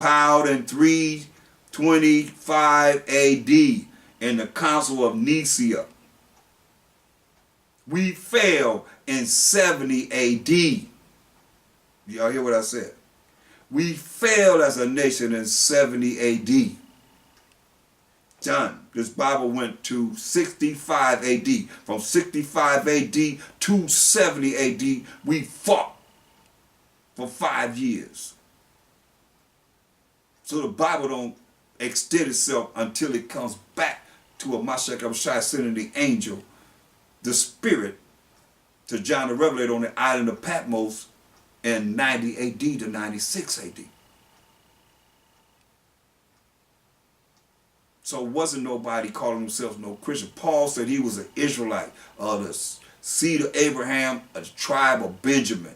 Compiled in 325 AD in the Council of Nicaea. We fell in 70 AD. Y'all hear what I said? We fell as a nation in 70 AD. Done. This Bible went to 65 AD. From 65 AD to 70 AD, we fought for 5 years. So the Bible don't extend itself until it comes back to a Mashiach Yahushua sending the angel, the Spirit, to John the Revelator on the island of Patmos in 90 AD to 96 AD. So it wasn't nobody calling themselves no Christian. Paul said he was an Israelite of the seed of Abraham, of the tribe of Benjamin.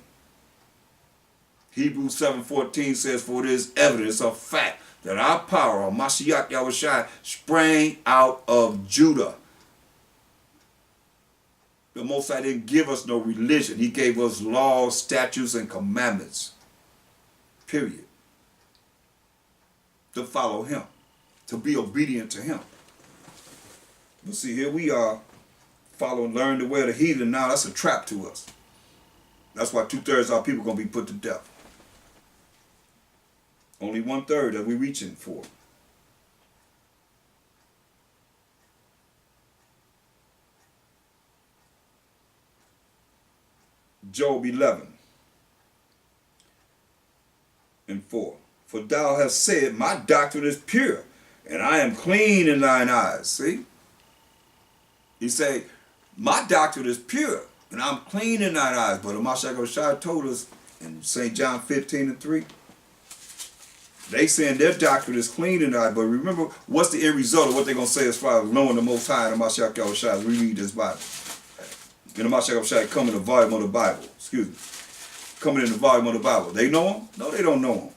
Hebrews 7:14 says, for it is evidence of fact that our power, our Mashiach Yahushua, sprang out of Judah. The Most High didn't give us no religion. He gave us laws, statutes, and commandments. Period. To follow him. To be obedient to him. But see, here we are following, learn the way of the heathen. Now that's a trap to us. That's why 2/3 of our people are going to be put to death. Only 1/3 that we're reaching for. Job 11:4. For thou hast said, my doctrine is pure, and I am clean in thine eyes. See? He say, my doctrine is pure, and I'm clean in thine eyes. But Mashiach Yahushua told us in St. John 15:3, they saying their doctrine is clean in thine eyes. But remember, what's the end result of what they're going to say as far as knowing the Most High and the Mashiach Yahushua as we read this Bible? And the Mashiach Yahushua come in the volume of the Bible. Excuse me. Coming in the volume of the Bible. They know him? No, they don't know him.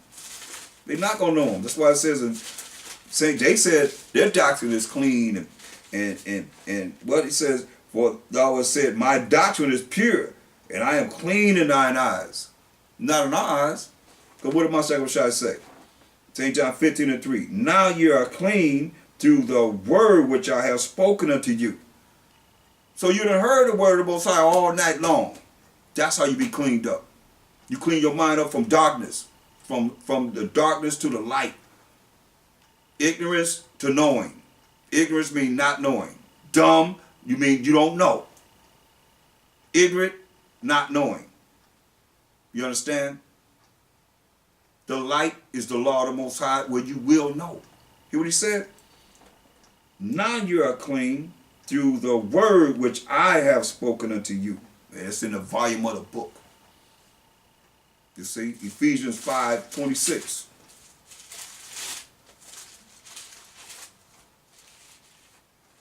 They're not going to know him. That's why it says in St. They said their doctrine is clean and what it says, for thou hast said, my doctrine is pure, and I am clean in thine eyes. Not in our eyes. Because what did Mashiach Yahushua say? St. John 15:3. Now ye are clean through the word which I have spoken unto you. So you done heard the word of the Most High all night long. That's how you be cleaned up. You clean your mind up from darkness. From the darkness to the light. Ignorance to knowing. Ignorance means not knowing. Dumb, you mean you don't know. Ignorant, not knowing. You understand? The light is the law of the Most High where you will know. Hear what he said? Now you are clean through the word which I have spoken unto you. It's in the volume of the book. You see, Ephesians 5:26.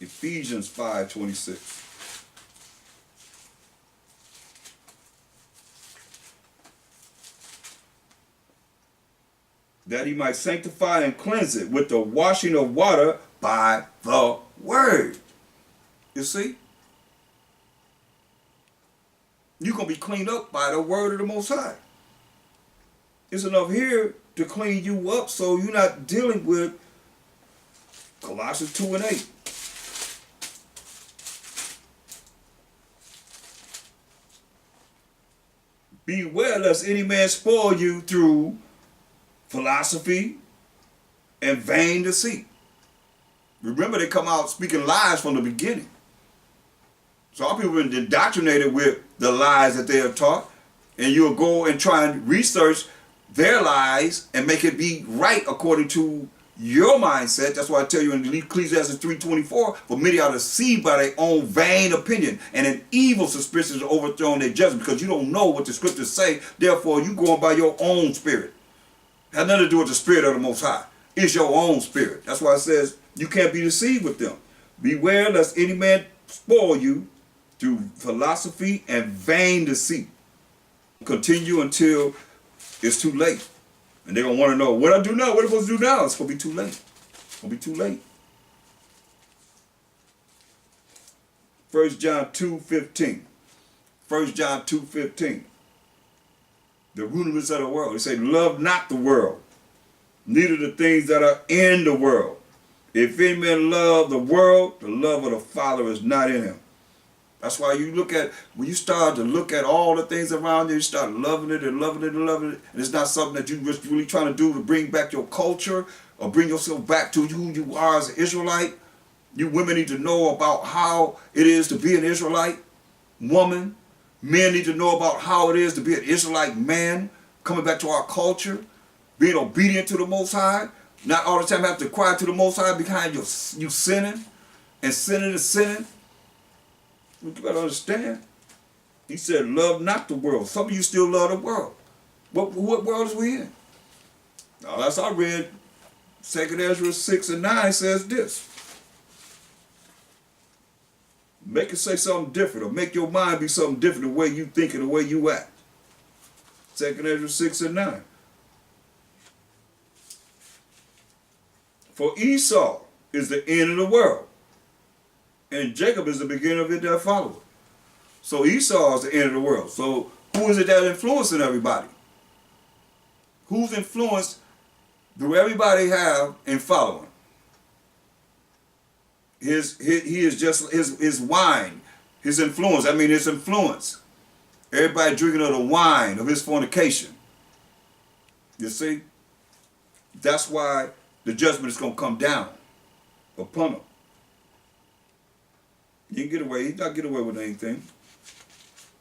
Ephesians 5:26. That he might sanctify and cleanse it with the washing of water by the word. You see? You're going to be cleaned up by the word of the Most High. It's enough here to clean you up so you're not dealing with Colossians 2:8. Beware lest any man spoil you through philosophy and vain deceit. Remember, they come out speaking lies from the beginning. So our people have been indoctrinated with the lies that they are taught, and you'll go and try and research their lies and make it be right according to your mindset. That's why I tell you in Ecclesiastes 3:24, for many are deceived by their own vain opinion, and an evil suspicion is overthrown their judgment, because you don't know what the scriptures say. Therefore, you going by your own spirit. It has nothing to do with the spirit of the Most High. It's your own spirit. That's why it says you can't be deceived with them. Beware lest any man spoil you through philosophy and vain deceit. Continue until it's too late. And they're going to want to know, what I do now? What am I supposed to do now? It's going to be too late. It's going to be too late. 1 John 2:15. 1 John 2:15. The rudiments of the world. He said, love not the world, neither the things that are in the world. If any man love the world, the love of the Father is not in him. That's why you look at, when you start to look at all the things around you, you start loving it and loving it and loving it. And it's not something that you're really trying to do to bring back your culture or bring yourself back to who you are as an Israelite. You women need to know about how it is to be an Israelite woman. Men need to know about how it is to be an Israelite man, coming back to our culture, being obedient to the Most High. Not all the time have to cry to the Most High behind you sinning and sinning and sinning. You gotta understand. He said, love not the world. Some of you still love the world. What world is we in? Now, as I read, 2 Ezra 6 and 9 says this. Make it say something different, or make your mind be something different the way you think and the way you act. 2 Ezra 6 and 9. For Esau is the end of the world, and Jacob is the beginning of it that followeth. So Esau is the end of the world. So who is it that influencing everybody? Whose influence do everybody have in following? He is just his wine, his influence. I mean his influence. Everybody drinking of the wine of his fornication. You see? That's why the judgment is going to come down upon him. He can get away. He's not getting away with anything.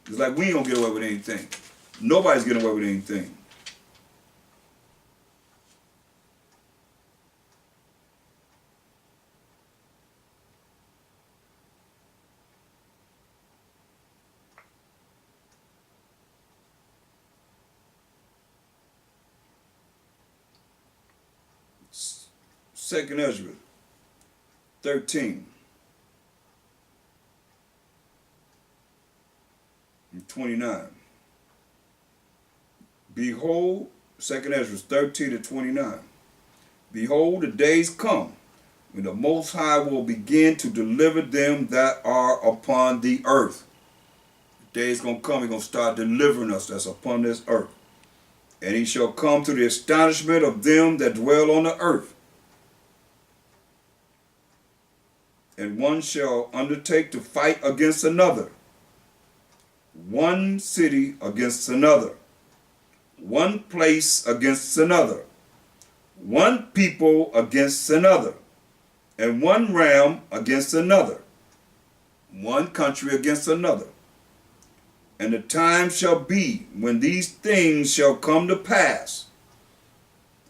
It's like we ain't going to get away with anything. Nobody's getting away with anything. Second Ezra 13 and 29. Behold, 2 Ezra 13 to 29. Behold, the days come when the Most High will begin to deliver them that are upon the earth. The day is going to come, he's going to start delivering us that's upon this earth. And he shall come to the astonishment of them that dwell on the earth. And one shall undertake to fight against another, one city against another, one place against another, one people against another, and one realm against another, one country against another. And the time shall be when these things shall come to pass,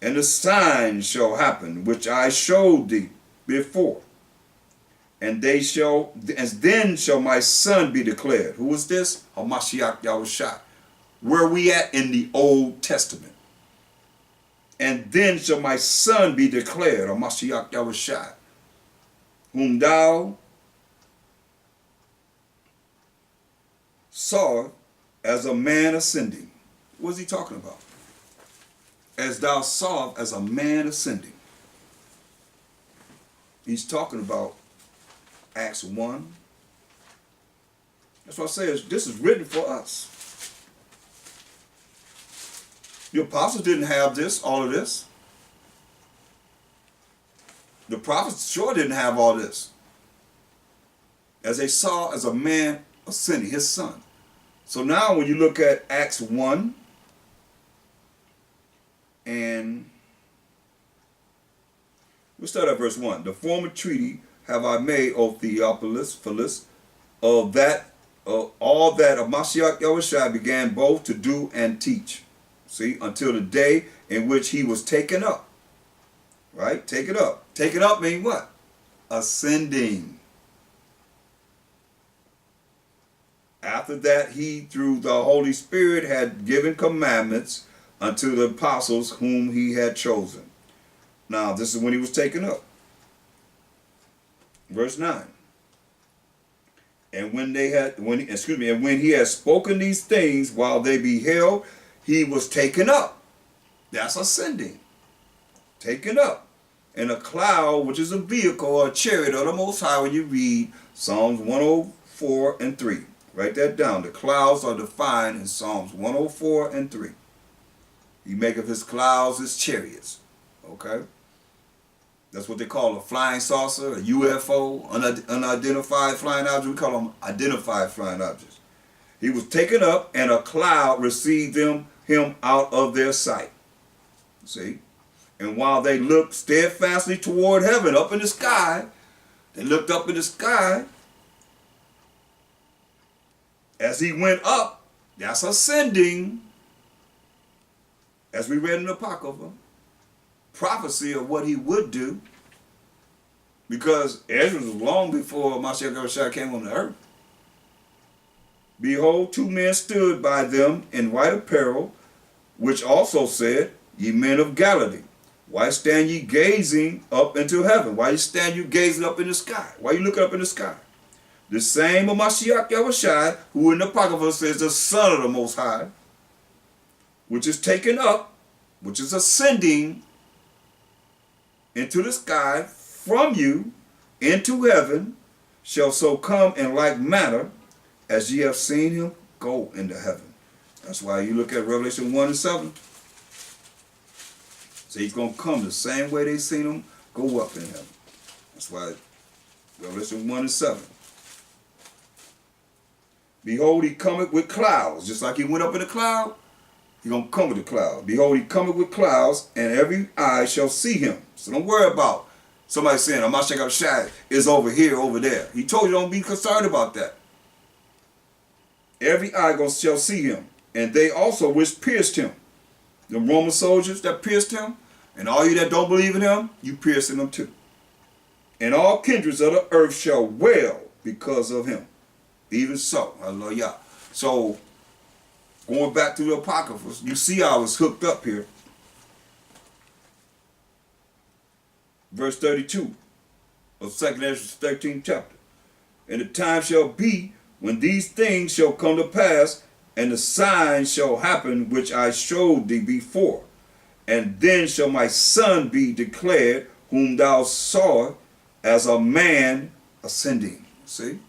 and the signs shall happen which I showed thee before. And then shall my son be declared. Who is this? Hamashiach Yahushua. Where we at in the Old Testament? And then shall my son be declared, Hamashiach Yahushua, whom thou saw as a man ascending. What is he talking about? As thou saw as a man ascending. He's talking about Acts 1. That's why I say this is written for us. The apostles didn't have this, all of this. The prophets sure didn't have all this. As they saw as a man ascending, his son. So now when you look at Acts 1, and we'll start at verse 1. The former treaty have I made, O Theophilus, of all that of Mashiach Yahushua began both to do and teach. See, until the day in which he was taken up. Right? Taken up. Taken up means what? Ascending. After that, he, through the Holy Spirit, had given commandments unto the apostles whom he had chosen. Now, this is when he was taken up. Verse 9. And when he had spoken these things while they beheld, he was taken up. That's ascending. Taken up. And a cloud, which is a vehicle or a chariot of the Most High, when you read Psalms 104 and 3. Write that down. The clouds are defined in Psalms 104 and 3. He maketh his clouds his chariots. Okay? That's what they call a flying saucer, a UFO, unidentified flying object. We call them identified flying objects. He was taken up, and a cloud received him out of their sight. See? And while they looked steadfastly toward heaven, up in the sky, they looked up in the sky. As he went up, that's ascending, as we read in the Apocrypha, prophecy of what he would do, because Ezra was long before Mashiach Yahushua came on the earth. Behold, two men stood by them in white apparel, which also said, Ye men of Galilee, why stand ye gazing up into heaven? Why stand you gazing up in the sky? Why you looking up in the sky? The same of Mashiach Yahushua, who in the Apocrypha says the Son of the Most High, which is taken up, which is ascending into the sky from you into heaven, shall so come in like manner as ye have seen him go into heaven. That's why you look at Revelation 1 and 7. So he's going to come the same way they seen him go up in heaven. That's why Revelation 1 and 7. Behold, he cometh with clouds. Just like he went up in the cloud, he's going to come with the cloud. Behold, he cometh with clouds, and every eye shall see him. So don't worry about somebody saying, Mashiach Yahushua is over here, over there. He told you don't be concerned about that. Every eye shall see him, and they also which pierced him. The Roman soldiers that pierced him, and all you that don't believe in him, you piercing them too. And all kindreds of the earth shall wail because of him. Even so, hallelujah. So, going back to the Apocrypha, you see I was hooked up here. Verse 32 of 2nd Ezra 13th chapter. And the time shall be when these things shall come to pass, and the signs shall happen which I showed thee before. And then shall my son be declared, whom thou sawest as a man ascending. See?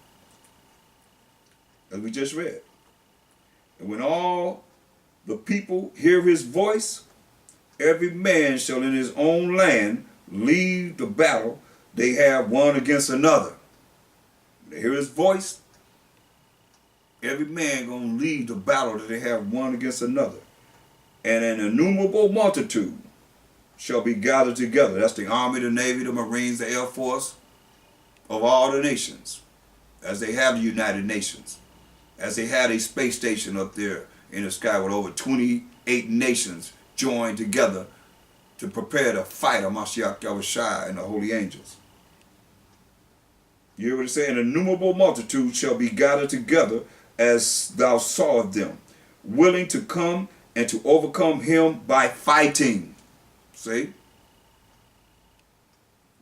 As we just read. And when all the people hear his voice, every man shall in his own land leave the battle they have one against another. They hear his voice, every man gonna leave the battle that they have one against another. And an innumerable multitude shall be gathered together. That's the Army, the Navy, the Marines, the Air Force of all the nations, as they have the United Nations, as they had a space station up there in the sky with over 28 nations joined together to prepare to fight Mashiach Yahushua and the holy angels. You hear what it says? An innumerable multitude shall be gathered together as thou sawest them, willing to come and to overcome him by fighting. See?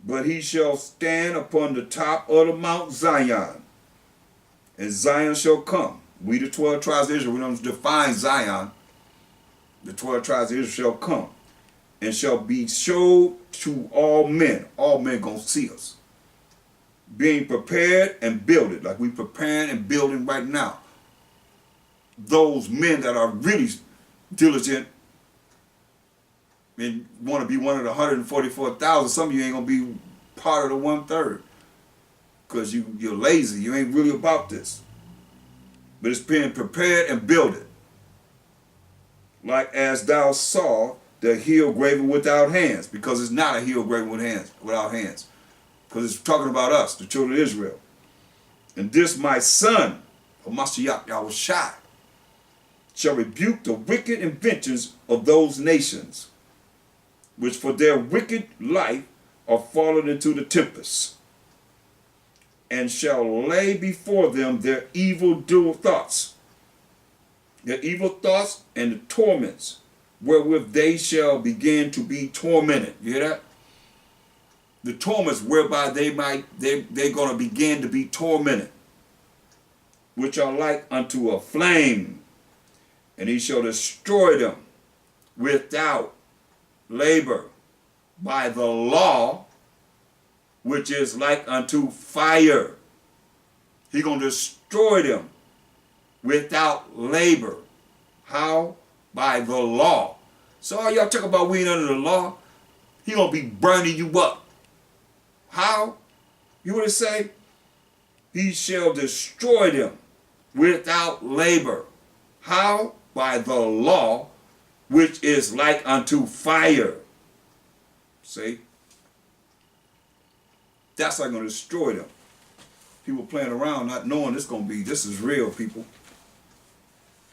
But he shall stand upon the top of the Mount Zion, and Zion shall come. We the 12 tribes of Israel, we don't define Zion. The 12 tribes of Israel shall come, and shall be showed to all men. All men gonna see us. Being prepared and builded, like we preparing and building right now. Those men that are really diligent and want to be one of the 144,000, some of you ain't gonna be part of the 1/3 because you're lazy. You ain't really about this. But it's being prepared and builded. Like as thou saw the hill graven without hands, because it's not a hill graven without hands. Because it's talking about us, the children of Israel. And this my son, Mashiach Yahushua, shall rebuke the wicked inventions of those nations, which for their wicked life are fallen into the tempest, and shall lay before them their evil thoughts and the torments wherewith they shall begin to be tormented. You hear that? The torments whereby they're going to begin to be tormented, which are like unto a flame, and he shall destroy them without labor by the law, which is like unto fire. He's going to destroy them without labor. How? By the law. So all y'all talk about we ain't under the law. He gonna be burning you up. How? You would say? He shall destroy them without labor. How? By the law, which is like unto fire. See? That's how I'm going to destroy them. People playing around not knowing this is real, people.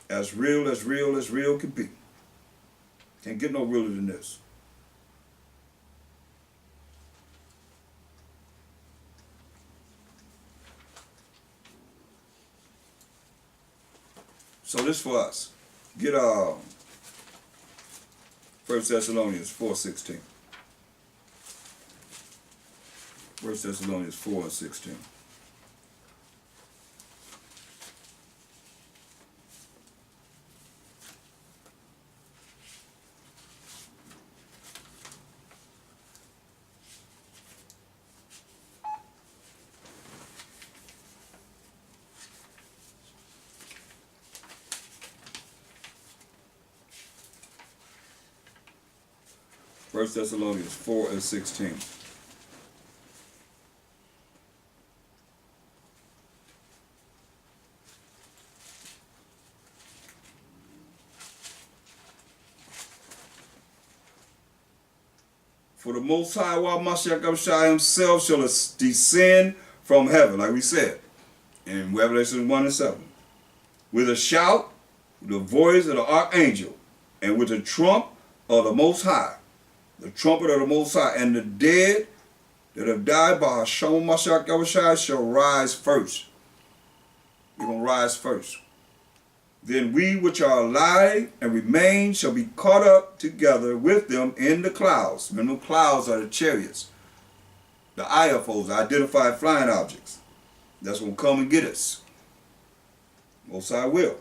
As real as real can be. Can't get no realer than this. So this for us. Get 1 Thessalonians 4:16. 1 Thessalonians 4:16. First Thessalonians 4:16. For the Most High, Mashiach himself shall descend from heaven, like we said in Revelation 1:7, with a shout, with the voice of the archangel, and with the trump of the Most High, the trumpet of the Most High, and the dead that have died by Hashem Mashiach shall rise first. We're going to rise first. Then we which are alive and remain shall be caught up together with them in the clouds. Remember, the clouds are the chariots, the IFOs, the identified flying objects. That's going to come and get us. Most High will.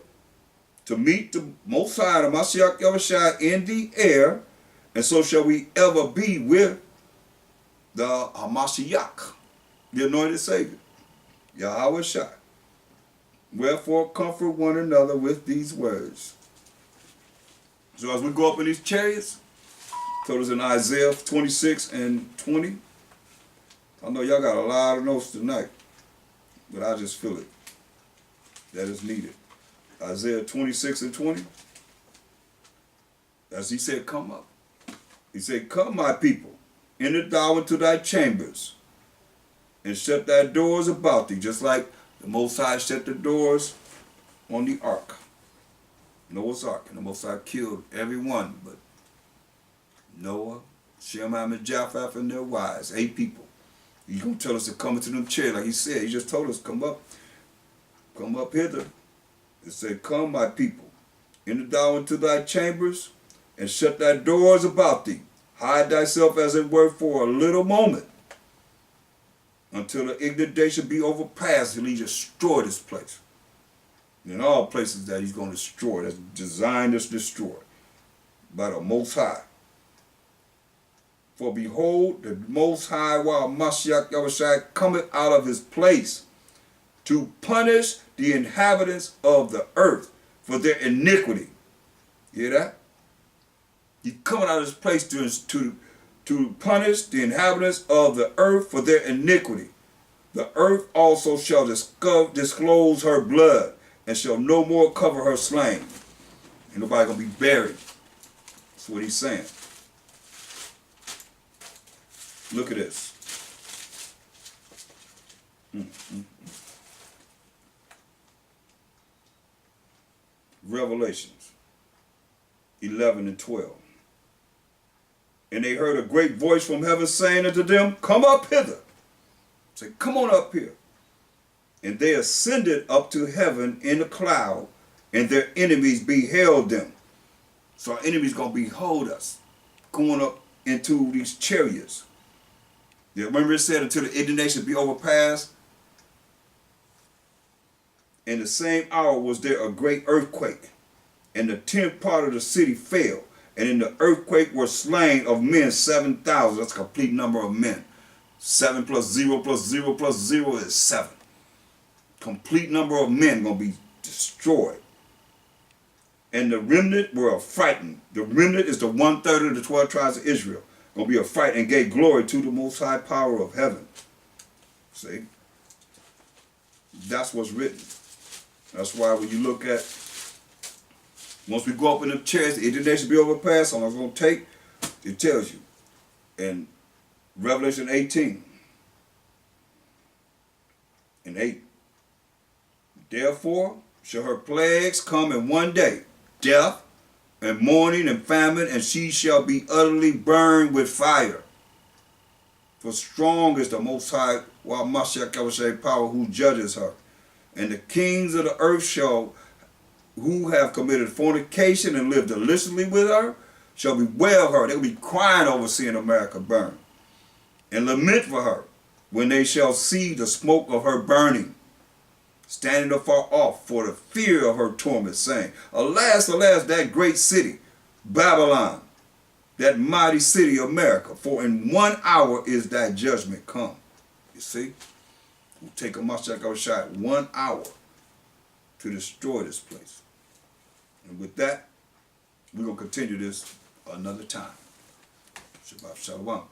To meet the Most High, the Mashiach Yahushua, in the air, and so shall we ever be with the Hamashiach, the anointed Savior, Yahweh Shai. Wherefore comfort one another with these words. So as we go up in these chariots, told us in Isaiah 26:20. I know y'all got a lot of notes tonight, but I just feel it. That is needed. Isaiah 26:20. As he said, come up. He said, come, my people, enter thou into thy chambers, and shut thy doors about thee, just like the Most High shut the doors on the ark, Noah's ark, and the Most High killed everyone but Noah, Shem, Ham, and Japheth, and their wives, 8 people. He's going to tell us to come into them chairs, like he said. He just told us, come up hither. It said, come, my people, enter thou into thy chambers, and shut thy doors about thee. Hide thyself, as it were, for a little moment, until the ignorant day shall be overpassed, till he destroy this place. And all places that he's going to destroy, that's designed to destroy by the Most High. For behold, the Most High, while Mashiach Yahushua cometh out of his place to punish the inhabitants of the earth for their iniquity. Hear that? He's coming out of his place to punish the inhabitants of the earth for their iniquity. The earth also shall disclose her blood, and shall no more cover her slain. Ain't nobody gonna be buried. That's what he's saying. Look at this. Revelations 11:12. And they heard a great voice from heaven saying unto them, come up hither. Say, come on up here. And they ascended up to heaven in a cloud, and their enemies beheld them. So our enemies going to behold us, going up into these chariots. Yeah, remember it said, until the indignation be overpassed? In the same hour was there a great earthquake, and the 10th part of the city fell. And in the earthquake were slain of men 7,000. That's a complete number of men. 7 plus 0 plus 0 plus 0 is 7. Complete number of men going to be destroyed. And the remnant were affrighted. The remnant is the 1/3 of the 12 tribes of Israel. Gonna be a fight and gave glory to the most high power of heaven. See? That's what's written. That's why when you look at, once we go up in the chairs, the indignation be overpassed, how long it's gonna take, it tells you. In Revelation 18 and 8, therefore shall her plagues come in one day, death and mourning and famine, and she shall be utterly burned with fire. For strong is the Most High, while Mashiach power, who judges her. And the kings of the earth shall, who have committed fornication and lived illicitly with her, shall bewail her. They will be crying over seeing America burn, and lament for her when they shall see the smoke of her burning, standing afar off for the fear of her torment, saying, alas, alas, that great city, Babylon, that mighty city, America, for in 1 hour is that judgment come. You see? We'll take a Mashiach shot 1 hour to destroy this place. And with that, we're going to continue this another time. Shabbat Shalom.